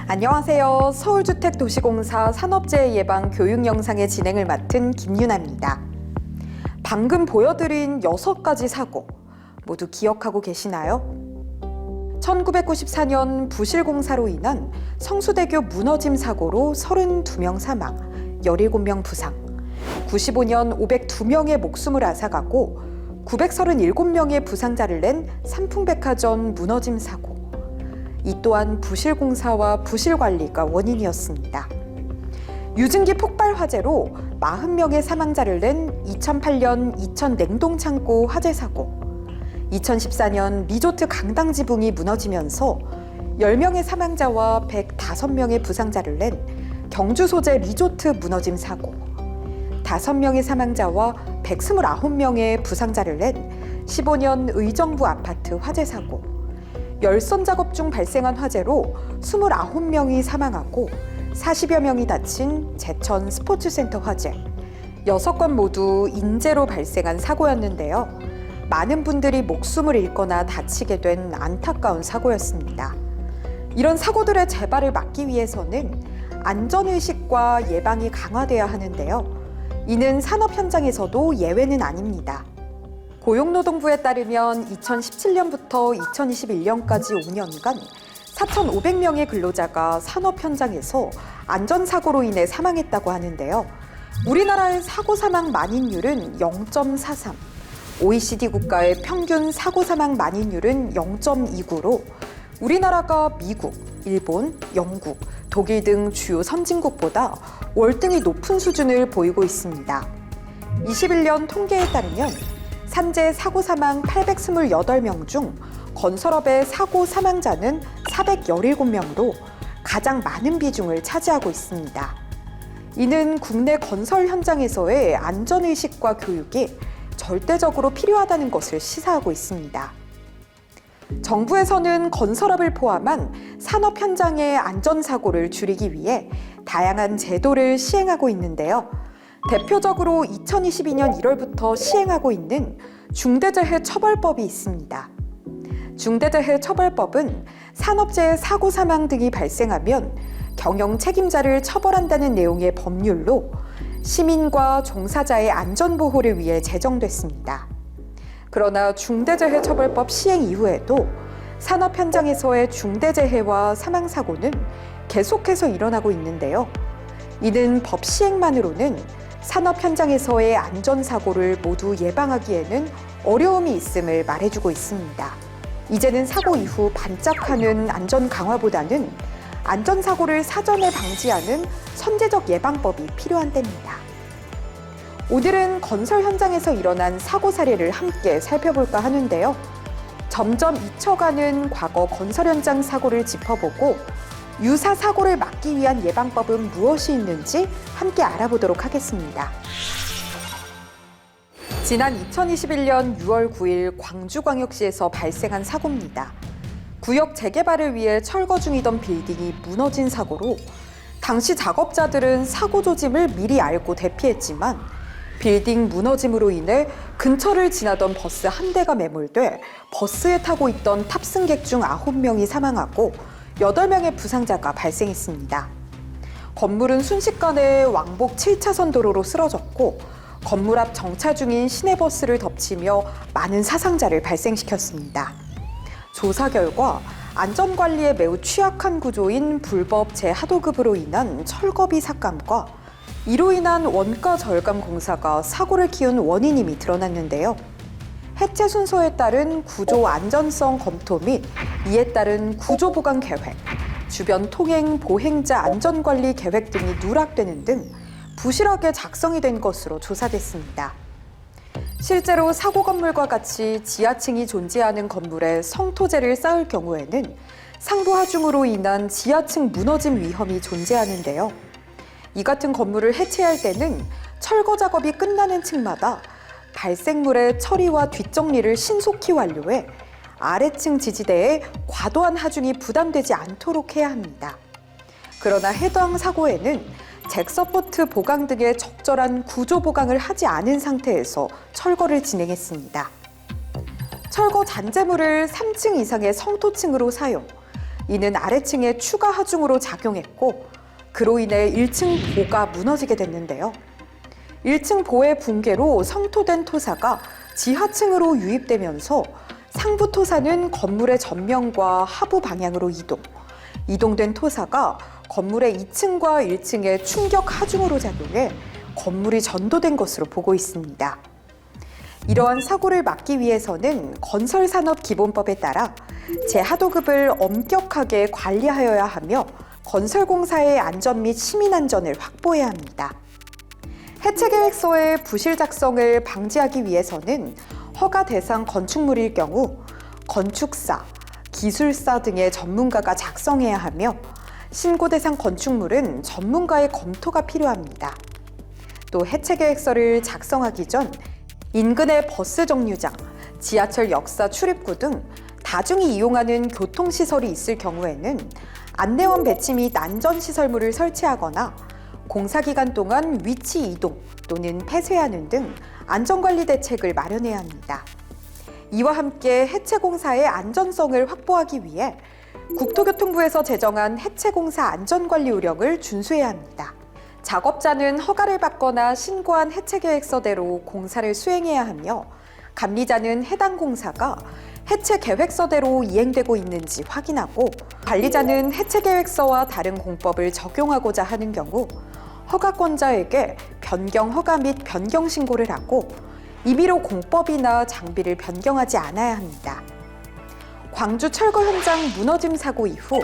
안녕하세요. 서울주택도시공사 산업재해 예방 교육 영상의 진행을 맡은 김유나입니다. 방금 보여드린 6가지 사고 모두 기억하고 계시나요? 1994년 부실공사로 인한 성수대교 무너짐 사고로 32명 사망, 17명 부상, 95년 502명의 목숨을 앗아가고 937명의 부상자를 낸 삼풍백화점 무너짐 사고. 이 또한 부실공사와 부실관리가 원인이었습니다. 유증기 폭발 화재로 40명의 사망자를 낸 2008년 이천 냉동창고 화재 사고, 2014년 리조트 강당 지붕이 무너지면서 10명의 사망자와 105명의 부상자를 낸 경주 소재 리조트 무너짐 사고, 5명의 사망자와 129명의 부상자를 낸 15년 의정부 아파트 화재 사고, 열선 작업 중 발생한 화재로 29명이 사망하고 40여 명이 다친 제천 스포츠센터 화재, 6건 모두 인재로 발생한 사고였는데요. 많은 분들이 목숨을 잃거나 다치게 된 안타까운 사고였습니다. 이런 사고들의 재발을 막기 위해서는 안전의식과 예방이 강화돼야 하는데요. 이는 산업 현장에서도 예외는 아닙니다. 고용노동부에 따르면 2017년부터 2021년까지 5년간 4,500명의 근로자가 산업 현장에서 안전사고로 인해 사망했다고 하는데요. 우리나라의 사고 사망 만인율은 0.43, OECD 국가의 평균 사고 사망 만인율은 0.29로 우리나라가 미국, 일본, 영국, 독일 등 주요 선진국보다 월등히 높은 수준을 보이고 있습니다. 21년 통계에 따르면 산재 사고 사망 828명 중 건설업의 사고 사망자는 417명으로 가장 많은 비중을 차지하고 있습니다. 이는 국내 건설 현장에서의 안전의식과 교육이 절대적으로 필요하다는 것을 시사하고 있습니다. 정부에서는 건설업을 포함한 산업 현장의 안전사고를 줄이기 위해 다양한 제도를 시행하고 있는데요. 대표적으로 2022년 1월부터 시행하고 있는 중대재해처벌법이 있습니다. 중대재해처벌법은 산업재해 사고 사망 등이 발생하면 경영 책임자를 처벌한다는 내용의 법률로 시민과 종사자의 안전보호를 위해 제정됐습니다. 그러나 중대재해처벌법 시행 이후에도 산업 현장에서의 중대재해와 사망사고는 계속해서 일어나고 있는데요. 이는 법 시행만으로는 산업 현장에서의 안전사고를 모두 예방하기에는 어려움이 있음을 말해주고 있습니다. 이제는 사고 이후 반짝하는 안전 강화보다는 안전사고를 사전에 방지하는 선제적 예방법이 필요한 때입니다. 오늘은 건설 현장에서 일어난 사고 사례를 함께 살펴볼까 하는데요. 점점 잊혀가는 과거 건설 현장 사고를 짚어보고 유사 사고를 막기 위한 예방법은 무엇이 있는지 함께 알아보도록 하겠습니다. 지난 2021년 6월 9일 광주광역시에서 발생한 사고입니다. 구역 재개발을 위해 철거 중이던 빌딩이 무너진 사고로 당시 작업자들은 사고 조짐을 미리 알고 대피했지만 빌딩 무너짐으로 인해 근처를 지나던 버스 한 대가 매몰돼 버스에 타고 있던 탑승객 중 9명이 사망하고 8명의 부상자가 발생했습니다. 건물은 순식간에 왕복 7차선 도로로 쓰러졌고 건물 앞 정차 중인 시내버스를 덮치며 많은 사상자를 발생시켰습니다. 조사 결과 안전관리에 매우 취약한 구조인 불법 재하도급으로 인한 철거비 삭감과 이로 인한 원가 절감 공사가 사고를 키운 원인임이 드러났는데요. 해체 순서에 따른 구조 안전성 검토 및 이에 따른 구조 보강 계획, 주변 통행 보행자 안전관리 계획 등이 누락되는 등 부실하게 작성이 된 것으로 조사됐습니다. 실제로 사고 건물과 같이 지하층이 존재하는 건물에 성토재를 쌓을 경우에는 상부 하중으로 인한 지하층 무너짐 위험이 존재하는데요. 이 같은 건물을 해체할 때는 철거 작업이 끝나는 층마다 발생물의 처리와 뒷정리를 신속히 완료해 아래층 지지대에 과도한 하중이 부담되지 않도록 해야 합니다. 그러나 해당 사고에는 잭서포트 보강 등의 적절한 구조 보강을 하지 않은 상태에서 철거를 진행했습니다. 철거 잔재물을 3층 이상의 성토층으로 사용, 이는 아래층에 추가 하중으로 작용했고 그로 인해 1층 보가 무너지게 됐는데요. 1층 보의 붕괴로 성토된 토사가 지하층으로 유입되면서 상부 토사는 건물의 전면과 하부 방향으로 이동된 토사가 건물의 2층과 1층에 충격 하중으로 작용해 건물이 전도된 것으로 보고 있습니다. 이러한 사고를 막기 위해서는 건설산업기본법에 따라 재하도급을 엄격하게 관리하여야 하며 건설공사의 안전 및 시민안전을 확보해야 합니다. 해체계획서의 부실 작성을 방지하기 위해서는 허가 대상 건축물일 경우 건축사, 기술사 등의 전문가가 작성해야 하며 신고 대상 건축물은 전문가의 검토가 필요합니다. 또 해체계획서를 작성하기 전 인근의 버스 정류장, 지하철 역사 출입구 등 다중이 이용하는 교통시설이 있을 경우에는 안내원 배치 및 안전시설물을 설치하거나 공사기간 동안 위치 이동 또는 폐쇄하는 등 안전관리 대책을 마련해야 합니다. 이와 함께 해체공사의 안전성을 확보하기 위해 국토교통부에서 제정한 해체공사 안전관리 요령을 준수해야 합니다. 작업자는 허가를 받거나 신고한 해체계획서대로 공사를 수행해야 하며 감리자는 해당 공사가 해체계획서대로 이행되고 있는지 확인하고 관리자는 해체계획서와 다른 공법을 적용하고자 하는 경우 허가권자에게 변경 허가 및 변경 신고를 하고 임의로 공법이나 장비를 변경하지 않아야 합니다. 광주 철거 현장 무너짐 사고 이후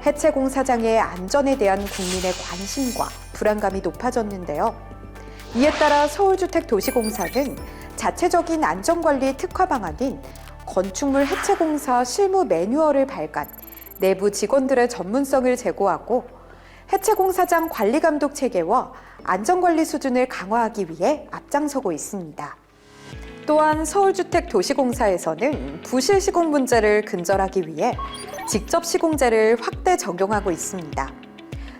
해체공사장의 안전에 대한 국민의 관심과 불안감이 높아졌는데요. 이에 따라 서울주택도시공사는 자체적인 안전관리 특화 방안인 건축물 해체공사 실무 매뉴얼을 발간, 내부 직원들의 전문성을 제고하고 해체공사장 관리감독 체계와 안전관리 수준을 강화하기 위해 앞장서고 있습니다. 또한 서울주택도시공사에서는 부실 시공 문제를 근절하기 위해 직접 시공제를 확대 적용하고 있습니다.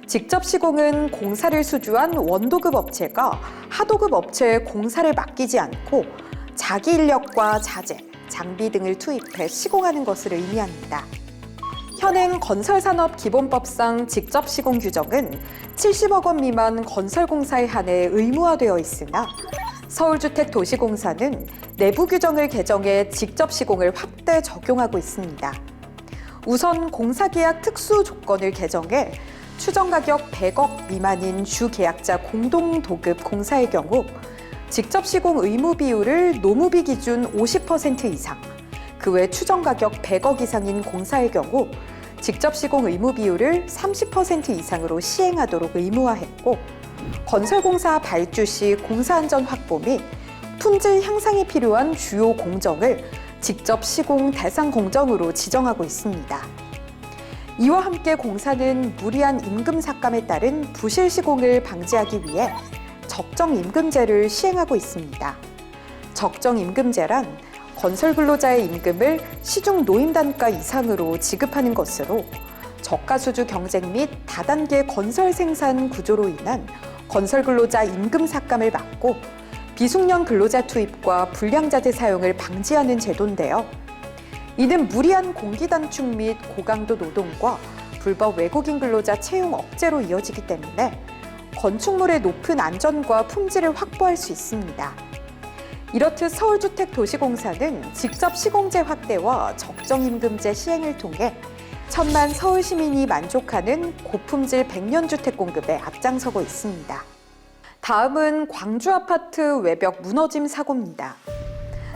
직접 시공은 공사를 수주한 원도급 업체가 하도급 업체에 공사를 맡기지 않고 자기 인력과 자재, 장비 등을 투입해 시공하는 것을 의미합니다. 현행 건설산업기본법상 직접 시공 규정은 70억 원 미만 건설공사에 한해 의무화되어 있으나 서울주택도시공사는 내부 규정을 개정해 직접 시공을 확대 적용하고 있습니다. 우선 공사계약 특수 조건을 개정해 추정가격 100억 미만인 주계약자 공동도급 공사의 경우 직접 시공 의무 비율을 노무비 기준 50% 이상, 그 외 추정가격 100억 이상인 공사의 경우 직접 시공 의무 비율을 30% 이상으로 시행하도록 의무화했고 건설공사 발주 시 공사안전 확보 및 품질 향상이 필요한 주요 공정을 직접 시공 대상 공정으로 지정하고 있습니다. 이와 함께 공사는 무리한 임금 삭감에 따른 부실 시공을 방지하기 위해 적정임금제를 시행하고 있습니다. 적정임금제란 건설근로자의 임금을 시중 노임단가 이상으로 지급하는 것으로 저가수주 경쟁 및 다단계 건설 생산 구조로 인한 건설근로자 임금 삭감을 막고 비숙련 근로자 투입과 불량자재 사용을 방지하는 제도인데요. 이는 무리한 공기 단축 및 고강도 노동과 불법 외국인 근로자 채용 억제로 이어지기 때문에 건축물의 높은 안전과 품질을 확보할 수 있습니다. 이렇듯 서울주택도시공사는 직접 시공제 확대와 적정임금제 시행을 통해 1,000만 서울 시민이 만족하는 고품질 100년주택 공급에 앞장서고 있습니다. 다음은 광주 아파트 외벽 무너짐 사고입니다.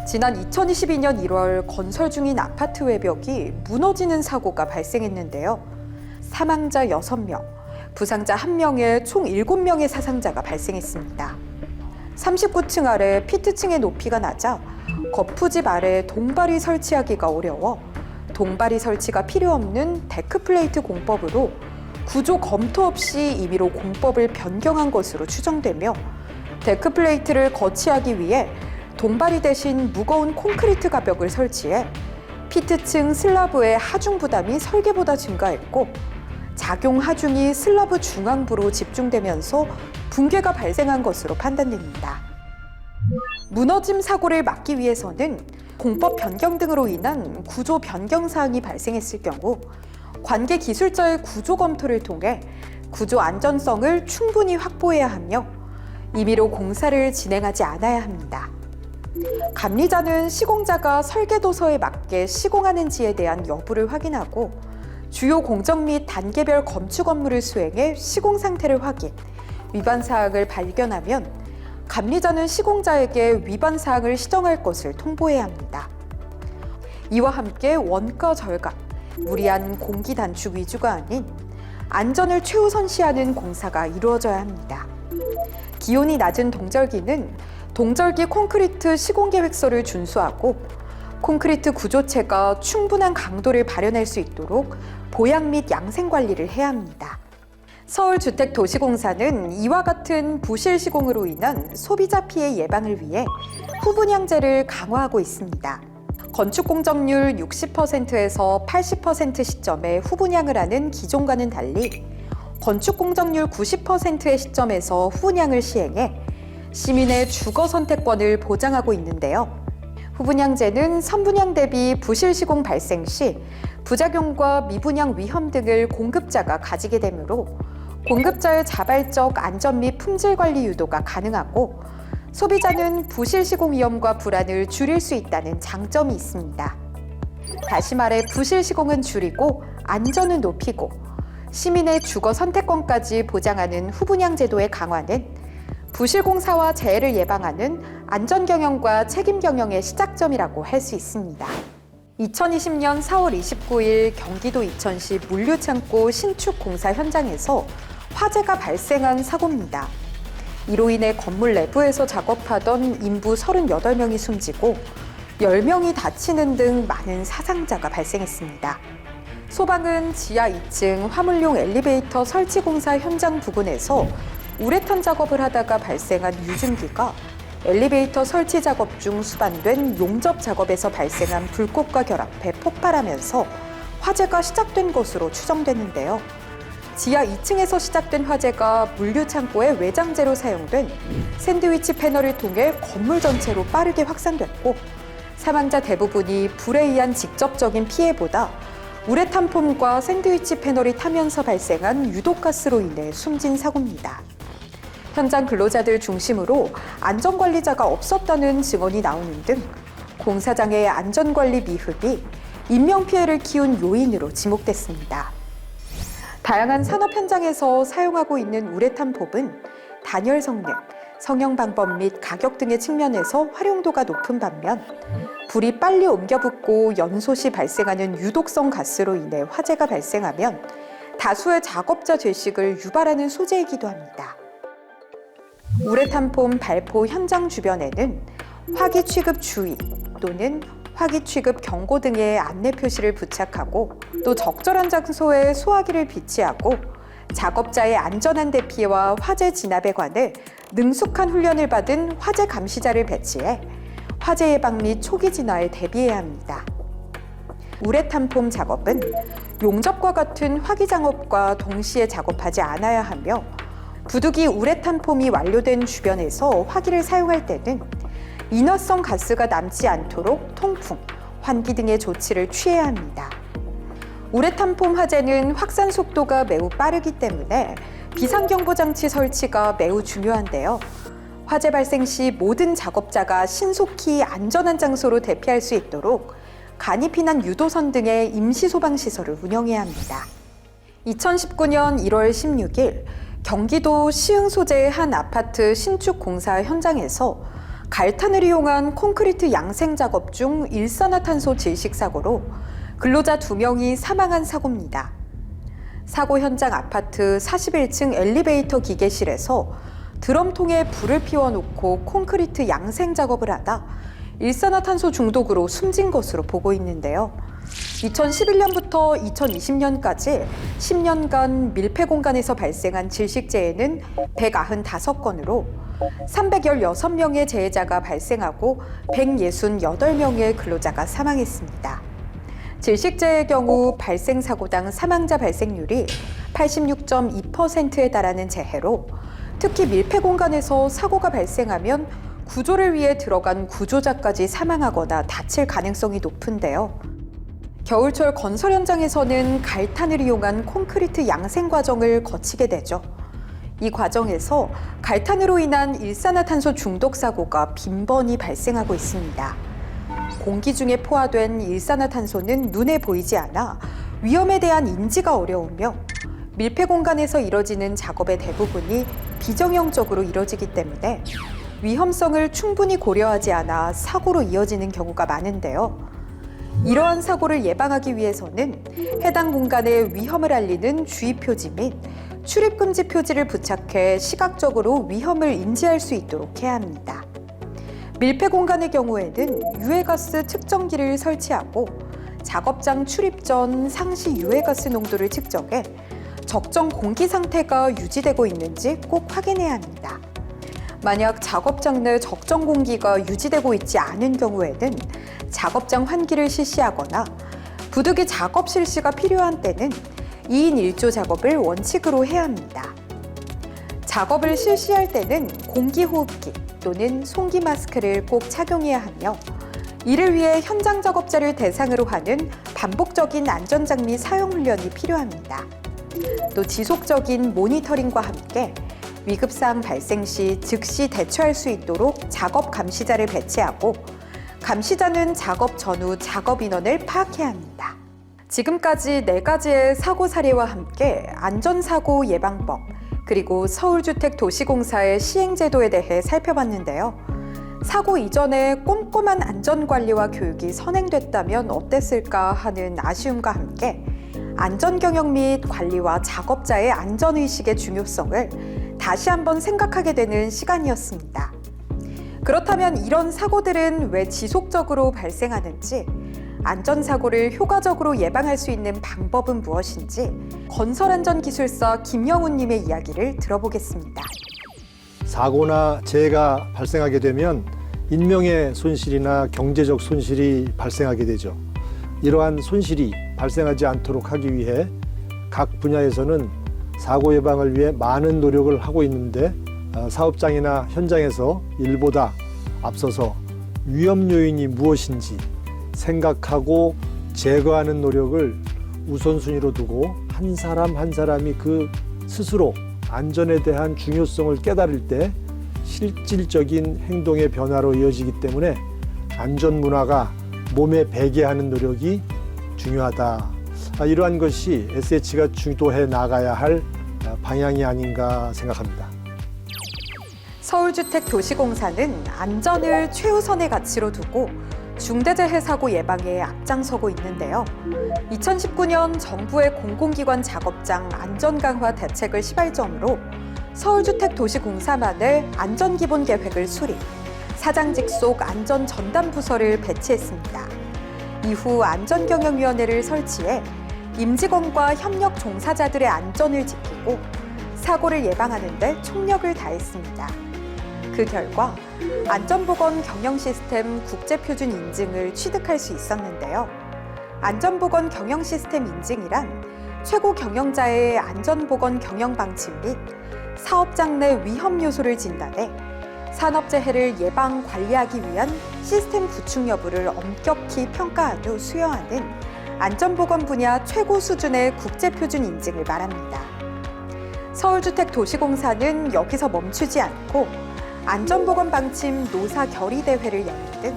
지난 2022년 1월 건설 중인 아파트 외벽이 무너지는 사고가 발생했는데요. 사망자 6명, 부상자 1명의 총 7명의 사상자가 발생했습니다. 39층 아래 피트층의 높이가 낮아 거푸집 아래 동발이 설치하기가 어려워 동발이 설치가 필요 없는 데크플레이트 공법으로 구조 검토 없이 임의로 공법을 변경한 것으로 추정되며 데크플레이트를 거치하기 위해 동발이 대신 무거운 콘크리트 가벽을 설치해 피트층 슬라브의 하중 부담이 설계보다 증가했고 작용 하중이 슬라브 중앙부로 집중되면서 붕괴가 발생한 것으로 판단됩니다. 무너짐 사고를 막기 위해서는 공법 변경 등으로 인한 구조 변경 사항이 발생했을 경우 관계 기술자의 구조 검토를 통해 구조 안전성을 충분히 확보해야 하며 임의로 공사를 진행하지 않아야 합니다. 감리자는 시공자가 설계도서에 맞게 시공하는지에 대한 여부를 확인하고 주요 공정 및 단계별 건축 업무를 수행해 시공 상태를 확인, 위반 사항을 발견하면 감리자는 시공자에게 위반 사항을 시정할 것을 통보해야 합니다. 이와 함께 원가 절감, 무리한 공기 단축 위주가 아닌 안전을 최우선시하는 공사가 이루어져야 합니다. 기온이 낮은 동절기는 동절기 콘크리트 시공계획서를 준수하고 콘크리트 구조체가 충분한 강도를 발현할 수 있도록 보양 및 양생 관리를 해야 합니다. 서울주택도시공사는 이와 같은 부실 시공으로 인한 소비자 피해 예방을 위해 후분양제를 강화하고 있습니다. 건축 공정률 60%에서 80% 시점에 후분양을 하는 기존과는 달리 건축 공정률 90%의 시점에서 후분양을 시행해 시민의 주거 선택권을 보장하고 있는데요. 후분양제는 선분양 대비 부실 시공 발생 시 부작용과 미분양 위험 등을 공급자가 가지게 되므로 공급자의 자발적 안전 및 품질 관리 유도가 가능하고 소비자는 부실 시공 위험과 불안을 줄일 수 있다는 장점이 있습니다. 다시 말해 부실 시공은 줄이고 안전은 높이고 시민의 주거 선택권까지 보장하는 후분양 제도의 강화는 부실 공사와 재해를 예방하는 안전 경영과 책임 경영의 시작점이라고 할 수 있습니다. 2020년 4월 29일 경기도 이천시 물류창고 신축 공사 현장에서 화재가 발생한 사고입니다. 이로 인해 건물 내부에서 작업하던 인부 38명이 숨지고 10명이 다치는 등 많은 사상자가 발생했습니다. 소방은 지하 2층 화물용 엘리베이터 설치 공사 현장 부근에서 우레탄 작업을 하다가 발생한 유증기가 엘리베이터 설치 작업 중 수반된 용접 작업에서 발생한 불꽃과 결합해 폭발하면서 화재가 시작된 것으로 추정됐는데요. 지하 2층에서 시작된 화재가 물류창고의 외장재로 사용된 샌드위치 패널을 통해 건물 전체로 빠르게 확산됐고 사망자 대부분이 불에 의한 직접적인 피해보다 우레탄 폼과 샌드위치 패널이 타면서 발생한 유독가스로 인해 숨진 사고입니다. 현장 근로자들 중심으로 안전관리자가 없었다는 증언이 나오는 등 공사장의 안전관리 미흡이 인명피해를 키운 요인으로 지목됐습니다. 다양한 산업 현장에서 사용하고 있는 우레탄 폼은 단열 성능, 성형 방법 및 가격 등의 측면에서 활용도가 높은 반면 불이 빨리 옮겨 붙고 연소 시 발생하는 유독성 가스로 인해 화재가 발생하면 다수의 작업자 죄식을 유발하는 소재이기도 합니다. 우레탄 폼 발포 현장 주변에는 화기 취급 주의 또는 화기 취급 경고 등의 안내 표시를 부착하고 또 적절한 장소에 소화기를 비치하고 작업자의 안전한 대피와 화재 진압에 관해 능숙한 훈련을 받은 화재 감시자를 배치해 화재 예방 및 초기 진화에 대비해야 합니다. 우레탄 폼 작업은 용접과 같은 화기 작업과 동시에 작업하지 않아야 하며 부득이 우레탄 폼이 완료된 주변에서 화기를 사용할 때는 인화성 가스가 남지 않도록 통풍, 환기 등의 조치를 취해야 합니다. 우레탄 폼 화재는 확산 속도가 매우 빠르기 때문에 비상경보 장치 설치가 매우 중요한데요. 화재 발생 시 모든 작업자가 신속히 안전한 장소로 대피할 수 있도록 간이피난 유도선 등의 임시 소방 시설을 운영해야 합니다. 2019년 1월 16일 경기도 시흥 소재의 한 아파트 신축 공사 현장에서 갈탄을 이용한 콘크리트 양생 작업 중 일산화탄소 질식 사고로 근로자 2명이 사망한 사고입니다. 사고 현장 아파트 41층 엘리베이터 기계실에서 드럼통에 불을 피워놓고 콘크리트 양생 작업을 하다 일산화탄소 중독으로 숨진 것으로 보고 있는데요. 2011년부터 2020년까지 10년간 밀폐 공간에서 발생한 질식재해는 195건으로 316명의 재해자가 발생하고 168명의 근로자가 사망했습니다. 질식재해의 경우 발생 사고당 사망자 발생률이 86.2%에 달하는 재해로 특히 밀폐 공간에서 사고가 발생하면 구조를 위해 들어간 구조자까지 사망하거나 다칠 가능성이 높은데요. 겨울철 건설 현장에서는 갈탄을 이용한 콘크리트 양생 과정을 거치게 되죠. 이 과정에서 갈탄으로 인한 일산화탄소 중독 사고가 빈번히 발생하고 있습니다. 공기 중에 포화된 일산화탄소는 눈에 보이지 않아 위험에 대한 인지가 어려우며 밀폐 공간에서 이뤄지는 작업의 대부분이 비정형적으로 이뤄지기 때문에 위험성을 충분히 고려하지 않아 사고로 이어지는 경우가 많은데요. 이러한 사고를 예방하기 위해서는 해당 공간의 위험을 알리는 주의 표지 및 출입 금지 표지를 부착해 시각적으로 위험을 인지할 수 있도록 해야 합니다. 밀폐 공간의 경우에는 유해가스 측정기를 설치하고 작업장 출입 전 상시 유해가스 농도를 측정해 적정 공기 상태가 유지되고 있는지 꼭 확인해야 합니다. 만약 작업장 내 적정 공기가 유지되고 있지 않은 경우에는 작업장 환기를 실시하거나 부득이 작업 실시가 필요한 때는 2인 1조 작업을 원칙으로 해야 합니다. 작업을 실시할 때는 공기호흡기 또는 송기 마스크를 꼭 착용해야 하며 이를 위해 현장 작업자를 대상으로 하는 반복적인 안전장비 사용 훈련이 필요합니다. 또 지속적인 모니터링과 함께 위급사항 발생 시 즉시 대처할 수 있도록 작업 감시자를 배치하고 감시자는 작업 전후 작업 인원을 파악해야 합니다. 지금까지 4가지의 사고 사례와 함께 안전사고 예방법 그리고 서울주택도시공사의 시행제도에 대해 살펴봤는데요. 사고 이전에 꼼꼼한 안전관리와 교육이 선행됐다면 어땠을까 하는 아쉬움과 함께 안전경영 및 관리와 작업자의 안전의식의 중요성을 다시 한번 생각하게 되는 시간이었습니다. 그렇다면 이런 사고들은 왜 지속적으로 발생하는지, 안전사고를 효과적으로 예방할 수 있는 방법은 무엇인지 건설안전기술사 김영훈님의 이야기를 들어보겠습니다. 사고나 재해가 발생하게 되면 인명의 손실이나 경제적 손실이 발생하게 되죠. 이러한 손실이 발생하지 않도록 하기 위해 각 분야에서는 사고 예방을 위해 많은 노력을 하고 있는데 사업장이나 현장에서 일보다 앞서서 위험 요인이 무엇인지 생각하고 제거하는 노력을 우선순위로 두고 한 사람 한 사람이 그 스스로 안전에 대한 중요성을 깨달을 때 실질적인 행동의 변화로 이어지기 때문에 안전 문화가 몸에 배게 하는 노력이 중요하다. 이러한 것이 SH가 주도해 나가야 할 방향이 아닌가 생각합니다. 서울주택도시공사는 안전을 최우선의 가치로 두고 중대재해 사고 예방에 앞장서고 있는데요. 2019년 정부의 공공기관 작업장 안전 강화 대책을 시발점으로 서울주택도시공사만의 안전기본계획을 수립, 사장직 속 안전전담부서를 배치했습니다. 이후 안전경영위원회를 설치해 임직원과 협력 종사자들의 안전을 지키고 사고를 예방하는 데 총력을 다했습니다. 그 결과 안전보건 경영시스템 국제표준 인증을 취득할 수 있었는데요. 안전보건 경영시스템 인증이란 최고 경영자의 안전보건 경영 방침 및 사업장 내 위험 요소를 진단해 산업재해를 예방 관리하기 위한 시스템 구축 여부를 엄격히 평가한 후 수여하는 안전보건 분야 최고 수준의 국제표준 인증을 말합니다. 서울주택도시공사는 여기서 멈추지 않고 안전보건 방침 노사 결의대회를 열는 등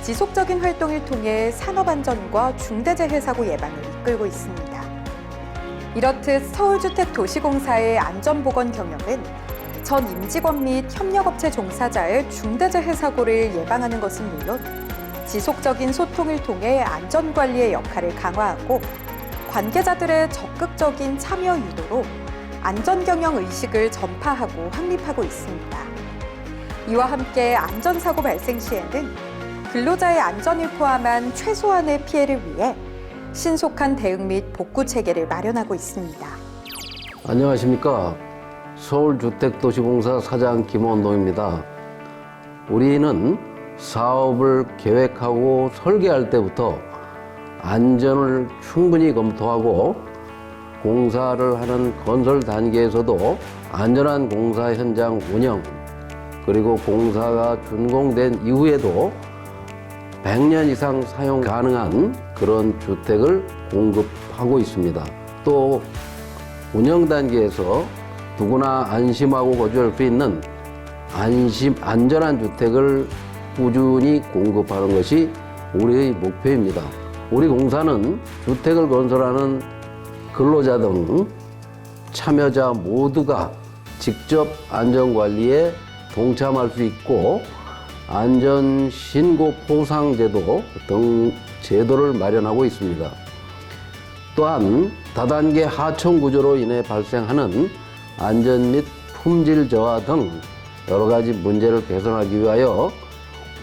지속적인 활동을 통해 산업안전과 중대재해 사고 예방을 이끌고 있습니다. 이렇듯 서울주택도시공사의 안전보건 경영은 전 임직원 및 협력업체 종사자의 중대재해 사고를 예방하는 것은 물론 지속적인 소통을 통해 안전관리의 역할을 강화하고 관계자들의 적극적인 참여 유도로 안전경영 의식을 전파하고 확립하고 있습니다. 이와 함께 안전사고 발생 시에는 근로자의 안전을 포함한 최소한의 피해를 위해 신속한 대응 및 복구 체계를 마련하고 있습니다. 안녕하십니까. 서울주택도시공사 사장 김원동입니다. 우리는 사업을 계획하고 설계할 때부터 안전을 충분히 검토하고 공사를 하는 건설 단계에서도 안전한 공사 현장 운영, 그리고 공사가 준공된 이후에도 100년 이상 사용 가능한 그런 주택을 공급하고 있습니다. 또 운영 단계에서 누구나 안심하고 거주할 수 있는 안전한 주택을 꾸준히 공급하는 것이 우리의 목표입니다. 우리 공사는 주택을 건설하는 근로자 등 참여자 모두가 직접 안전관리에 동참할 수 있고 안전신고 포상제도 등 제도를 마련하고 있습니다. 또한 다단계 하청 구조로 인해 발생하는 안전 및 품질 저하 등 여러 가지 문제를 개선하기 위하여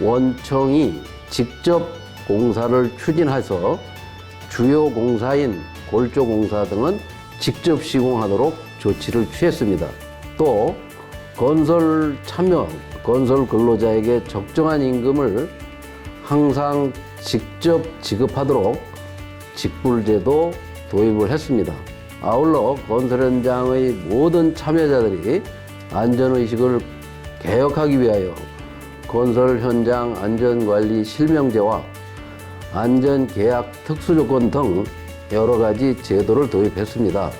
원청이 직접 공사를 추진해서 주요 공사인 골조공사 등은 직접 시공하도록 조치를 취했습니다. 또 건설 참여, 건설 근로자에게 적정한 임금을 항상 직접 지급하도록 직불제도 도입을 했습니다. 아울러 건설 현장의 모든 참여자들이 안전의식을 개혁하기 위하여 건설 현장 안전관리 실명제와 안전계약 특수조건 등 여러 가지 제도를 도입했습니다.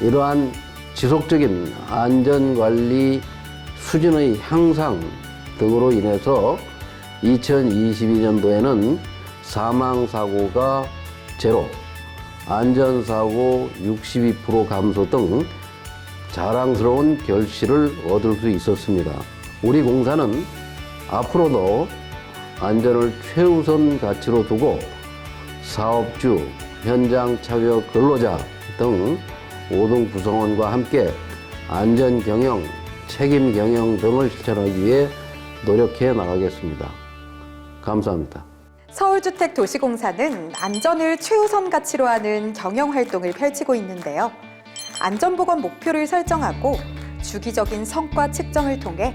이러한 지속적인 안전관리 수준의 향상 등으로 인해서 2022년도에는 사망사고가 제로, 안전사고 62% 감소 등 자랑스러운 결실을 얻을 수 있었습니다. 우리 공사는 앞으로도 안전을 최우선 가치로 두고 사업주, 현장 참여 근로자 등 모든 구성원과 함께 안전 경영, 책임 경영 등을 실천하기 위해 노력해 나가겠습니다. 감사합니다. 서울주택도시공사는 안전을 최우선 가치로 하는 경영 활동을 펼치고 있는데요. 안전보건 목표를 설정하고 주기적인 성과 측정을 통해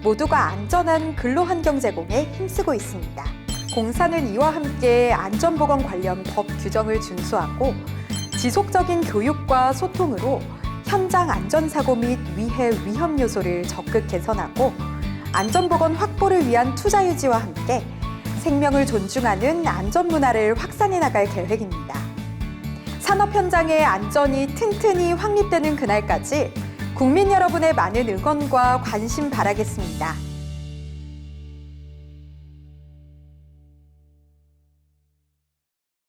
모두가 안전한 근로환경 제공에 힘쓰고 있습니다. 공사는 이와 함께 안전보건 관련 법 규정을 준수하고 지속적인 교육과 소통으로 현장 안전사고 및 위해 위험 요소를 적극 개선하고 안전보건 확보를 위한 투자 유지와 함께 생명을 존중하는 안전문화를 확산해 나갈 계획입니다. 산업 현장의 안전이 튼튼히 확립되는 그날까지 국민 여러분의 많은 응원과 관심 바라겠습니다.